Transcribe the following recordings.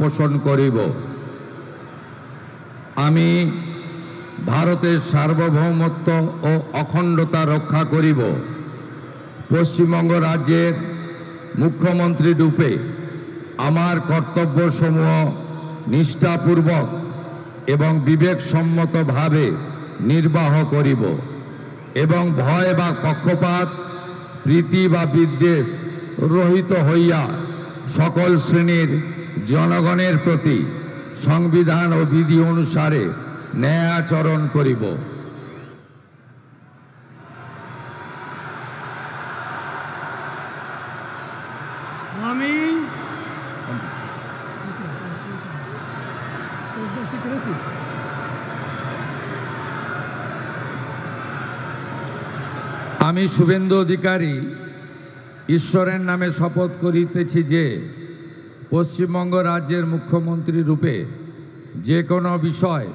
পোষণ করিব। আমি ভারতের সার্বভৌমত্ব ও অখণ্ডতা রক্ষা করিব। পশ্চিমবঙ্গ রাজ্যের মুখ্যমন্ত্রী রূপে আমার কর্তব্যসমূহ নিষ্ঠাপূর্বক এবং বিবেকসম্মতভাবে নির্বাহ করিব এবং ভয় বা পক্ষপাত, প্রীতি বা বিদ্বেষ রহিত হইয়া সকল শ্রেণীর জনগণের প্রতি সংবিধান ও বিধি অনুসারে ন্যায় আচরণ করিব। আমি শুভেন্দু অধিকারী ঈশ্বরের নামে শপথ করিতেছি যে পশ্চিমবঙ্গ রাজ্যের মুখ্যমন্ত্রী রূপে যে কোনো বিষয়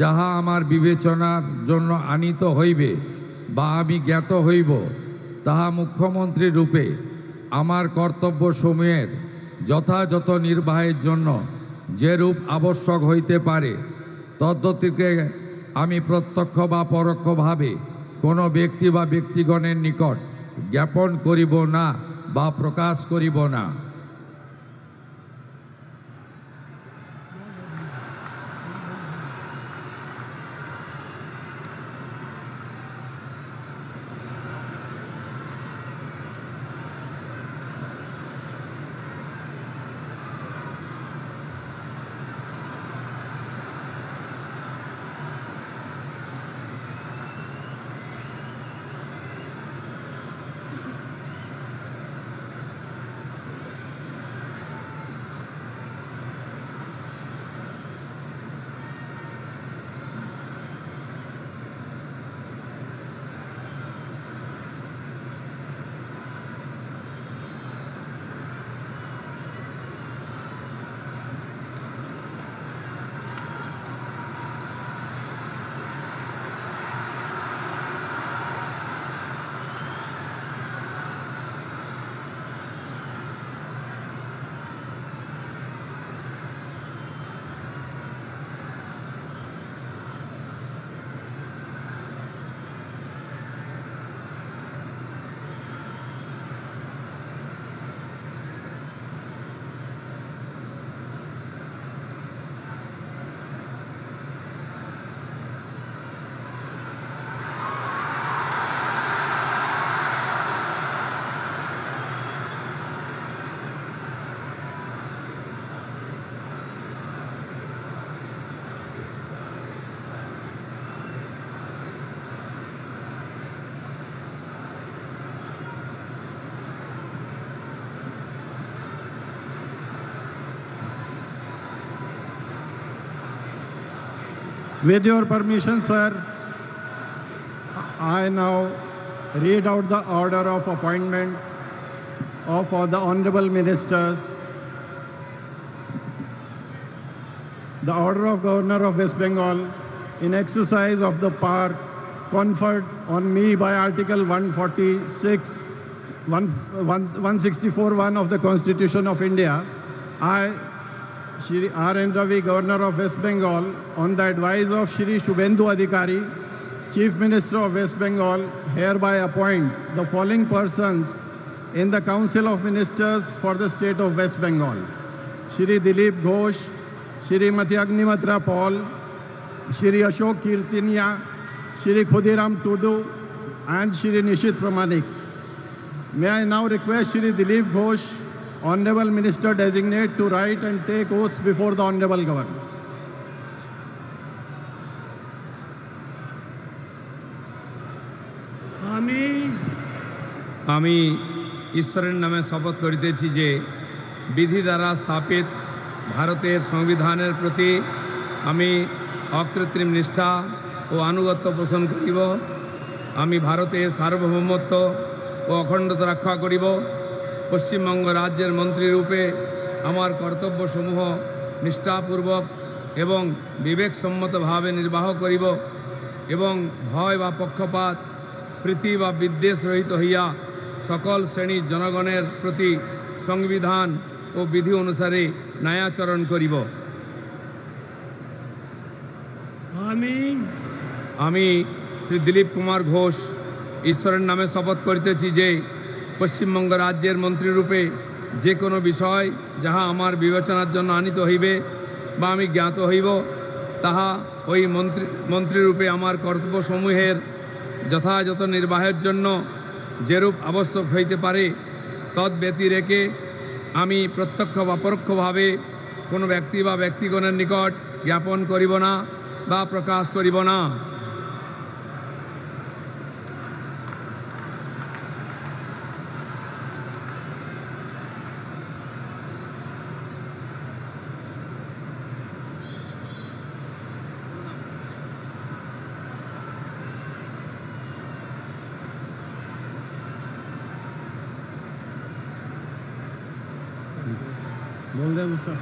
যাহা আমার বিবেচনার জন্য আনিত হইবে বা আমি জ্ঞাত হইব, তাহা মুখ্যমন্ত্রী রূপে আমার কর্তব্যসমূহের যথাযথ নির্বাহের জন্য যেরূপ আবশ্যক হইতে পারে তদ্গতিকে আমি প্রত্যক্ষ বা পরোক্ষভাবে কোনো ব্যক্তি বা ব্যক্তিগণের নিকট জ্ঞাপন করিব না বা প্রকাশ করিব না। With your permission, sir, I now read out the order of appointment of all the honorable ministers. The order of Governor of West Bengal in exercise of the power conferred on me by Article 164(1) of the Constitution of India, I, Shri R. N. Ravi, Governor of West Bengal, on the advice of Shri Shubhendu Adhikari, Chief Minister of West Bengal, hereby appoint the following persons in the Council of Ministers for the State of West Bengal: Shri Dilip Ghosh, Shrimati Agnimatra Paul, Shri Ashok Kirtinia, Shri Khudiram Tudu, and Shri Nishit Pramanik. May I now request Shri Dilip Ghosh, Honorable Minister Designate, to write and take oaths before the Honorable Governor. আমি ঈশ্বরের নামে শপথ করিতেছি যে বিধি দ্বারা স্থাপিত ভারতের সংবিধানের প্রতি আমি অকৃত্রিম নিষ্ঠা ও আনুগত্য পোষণ করিব। আমি ভারতের সার্বভৌমত্ব ও অখণ্ডতা রক্ষা করিব। পশ্চিমবঙ্গ রাজ্যের মন্ত্রী রূপে আমার কর্তব্যসমূহ নিষ্ঠাপূর্বক এবং বিবেকসম্মতভাবে নির্বাহ করিব এবং ভয় বা পক্ষপাত, প্রীতি বা বিদ্বেষ রহিত হইয়া সকল শ্রেণীর জনগণের প্রতি সংবিধান ও ও বিধি অনুসারে ন্যায়াচরণ করিব। আমি শ্রী দিলীপ কুমার ঘোষ ঈশ্বরের নামে শপথ করিতেছি যে পশ্চিমবঙ্গ রাজ্যের মন্ত্রীরূপে যে কোনো বিষয় যাহা আমার বিবেচনার জন্য আনিত হইবে বা আমি জ্ঞাত হইব, তাহা ওই মন্ত্রীরূপে আমার কর্তব্যসমূহের যথাযথ নির্বাহের জন্য যেরূপ আবশ্যক হইতে পারে তদ্ব্যতিরেকে আমি প্রত্যক্ষ বা পরোক্ষভাবে কোনো ব্যক্তি বা ব্যক্তিগণের নিকট জ্ঞাপন করিব না বা প্রকাশ করিব না। बोल दे उसका।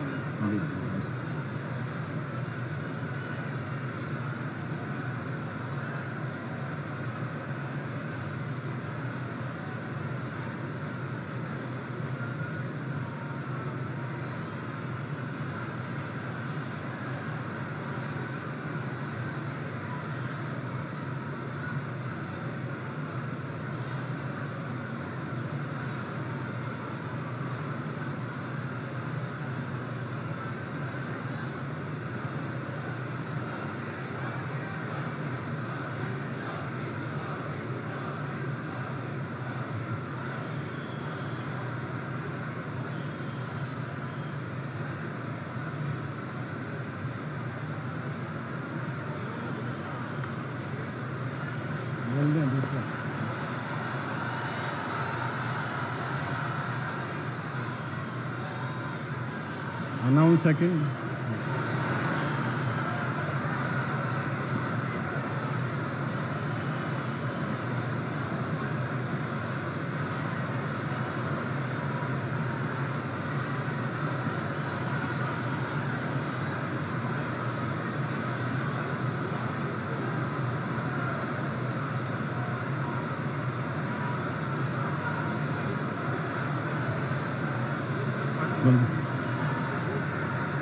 बोल दे दूसरा। Announce second.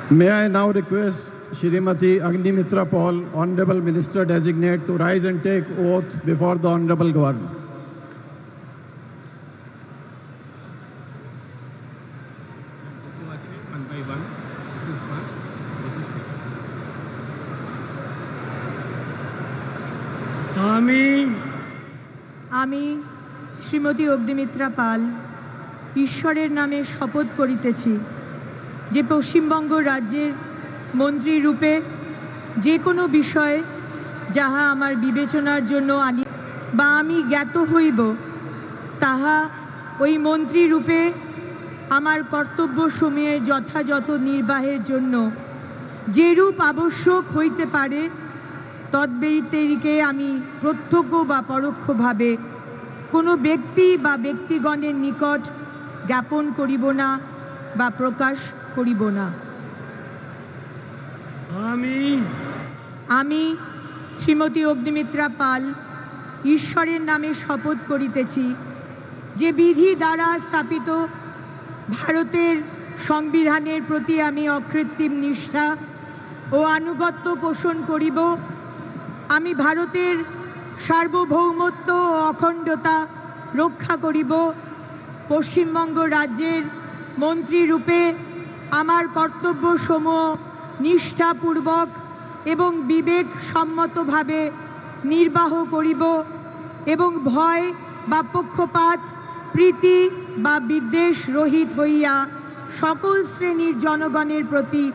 May I now request Shrimati Agnimitra Paul, Honorable Minister Designate, to rise and take oath before the Honorable Governor. One by one. This is first. This is second. আমি শ্রীমতী অগ্নিমিত্রা পাল ঈশ্বরের নামে শপথ করিতেছি যে পশ্চিমবঙ্গ রাজ্যের মন্ত্রী রূপে যে কোনো বিষয় যাহা আমার বিবেচনার জন্য আনি বা আমি জ্ঞাত হইব, তাহা ওই মন্ত্রী রূপে আমার কর্তব্যসমূহের যথাযথ নির্বাহের জন্য যেরূপ আবশ্যক হইতে পারে তদ্ব্যতিরেকে আমি প্রত্যক্ষ বা পরোক্ষভাবে কোনো ব্যক্তি বা ব্যক্তিগণের নিকট জ্ঞাপন করিব না বা প্রকাশ করিব না। আমি শ্রীমতী অগ্নিমিত্রা পাল ঈশ্বরের নামে শপথ করিতেছি যে বিধি দ্বারা স্থাপিত ভারতের সংবিধানের প্রতি আমি অকৃত্রিম নিষ্ঠা ও আনুগত্য পোষণ করিব। আমি ভারতের সার্বভৌমত্ব ও অখণ্ডতা রক্ষা করিব। পশ্চিমবঙ্গ রাজ্যের মন্ত্রী রূপে আমার কর্তব্যসমূহ নিষ্ঠাপূর্বক এবং বিবেকসম্মতভাবে নির্বাহ করিব এবং ভয় বা পক্ষপাত, প্রীতি বা বিদ্বেষ রহিত হইয়া সকল শ্রেণীর জনগণের প্রতি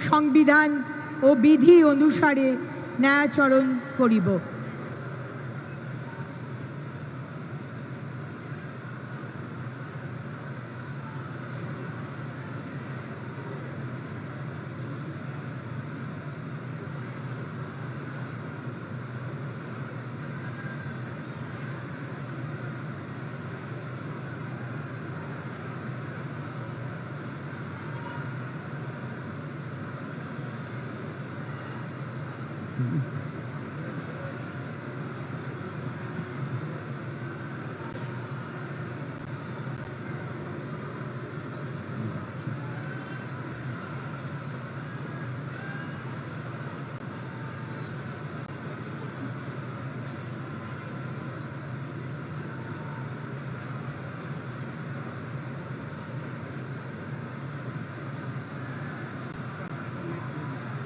সংবিধান ও বিধি অনুসারে ন্যায়াচরণ করিব।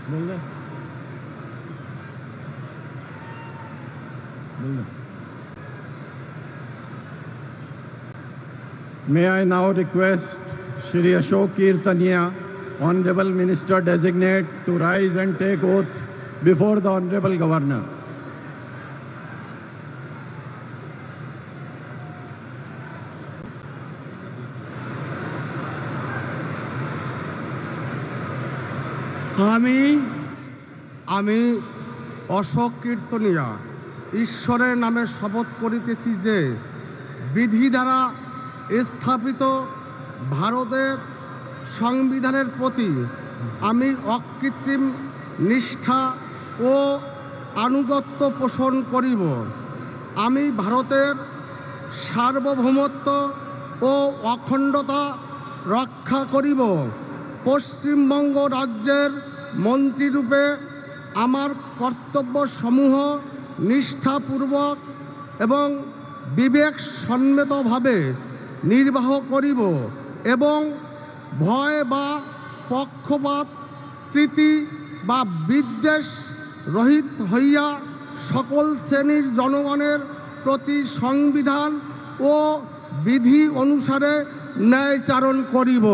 May I now request Shri Ashok Kirtania, Honorable Minister Designate, to rise and take oath before the Honorable Governor. আমি অশোক কীর্তনিয়া ঈশ্বরের নামে শপথ করিতেছি যে বিধি দ্বারা স্থাপিত ভারতের সংবিধানের প্রতি আমি অকৃত্রিম নিষ্ঠা ও আনুগত্য পোষণ করিব। আমি ভারতের সার্বভৌমত্ব ও অখণ্ডতা রক্ষা করিব। পশ্চিমবঙ্গ রাজ্যের মন্ত্রীরূপে আমার কর্তব্যসমূহ নিষ্ঠাপূর্বক এবং বিবেকসম্মতভাবে নির্বাহ করিব এবং ভয় বা পক্ষপাত প্রীতি বা বিদ্বেষ রহিত হইয়া সকল শ্রেণীর জনগণের প্রতি সংবিধান ও বিধি অনুসারে ন্যায়চারণ করিব।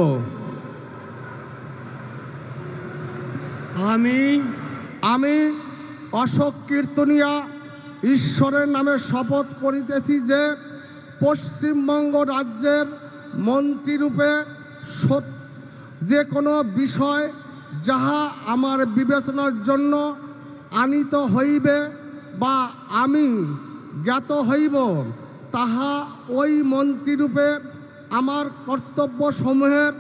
আমি অশোক কীর্তনিয়া ঈশ্বরের নামে শপথ করিতেছি যে পশ্চিমবঙ্গ রাজ্যের মন্ত্রীরূপে যে কোনো বিষয় যাহা আমার বিবেচনার জন্য আনিত হইবে বা আমি জ্ঞাত হইব, তাহা ওই মন্ত্রীরূপে আমার কর্তব্যসমূহের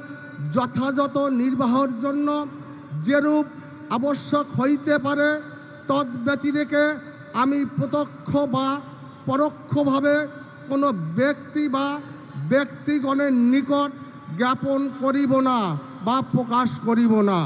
যথাযথ নির্বাহের জন্য যেরূপ আবশ্যক হইতে পারে তদ্ব্যতিরেকে আমি প্রত্যক্ষ বা পরোক্ষভাবে কোনো ব্যক্তি বা ব্যক্তিগণের নিকট জ্ঞাপন করিব না বা প্রকাশ করিব না।